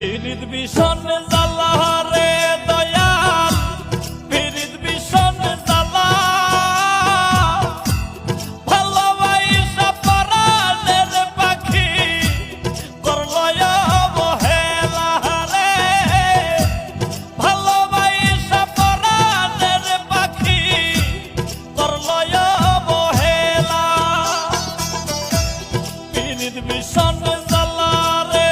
পিরিত বিষণ জ্বালা রে দয়াল, পিরিত বিষণ জ্বালা, ভালোবাসা পরাণের পাখি করলো অবহেলা রে, ভালোবাসা পরাণের পাখি করলো অবহেলা। পিরিত বিষণ জ্বালা রে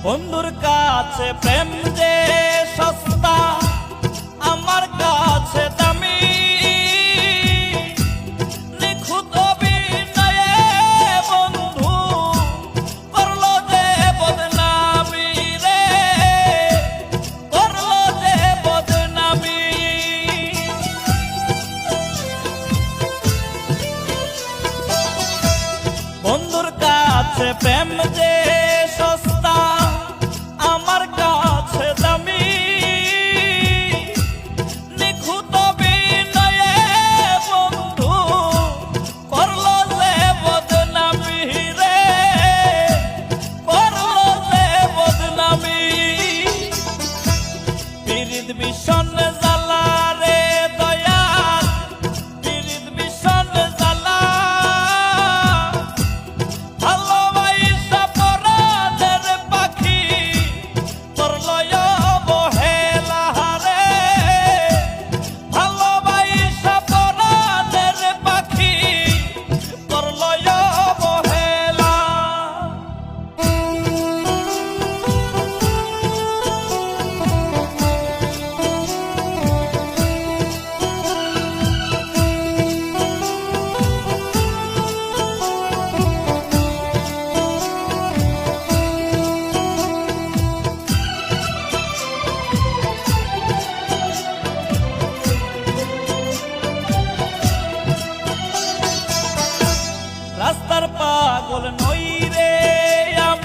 বন্ধুর কাছে প্রেম যে সস্তা, আমার কাছে দামি, নিখুঁত অভিনয়ে বন্ধু করলো যে বদনামি রে, করলো যে বদনামি। বন্ধুর কাছে প্রেম যে সস্তা, আমার কাছে দামি, নিখুঁত অভিনয়ে বন্ধু করলো যে বদনামি রে, করলো যে বদনামি। পিরিত বিষণ জ্বালা রে দয়াল, পিরিত বিষণ জ্বালা, ভালোবাসা পরাণের পাখি করলো অবহেলা রে, ভালোবাসা পরাণের পাখি করলো অবহেলা। রাস্তার পাগল নই রে আমি,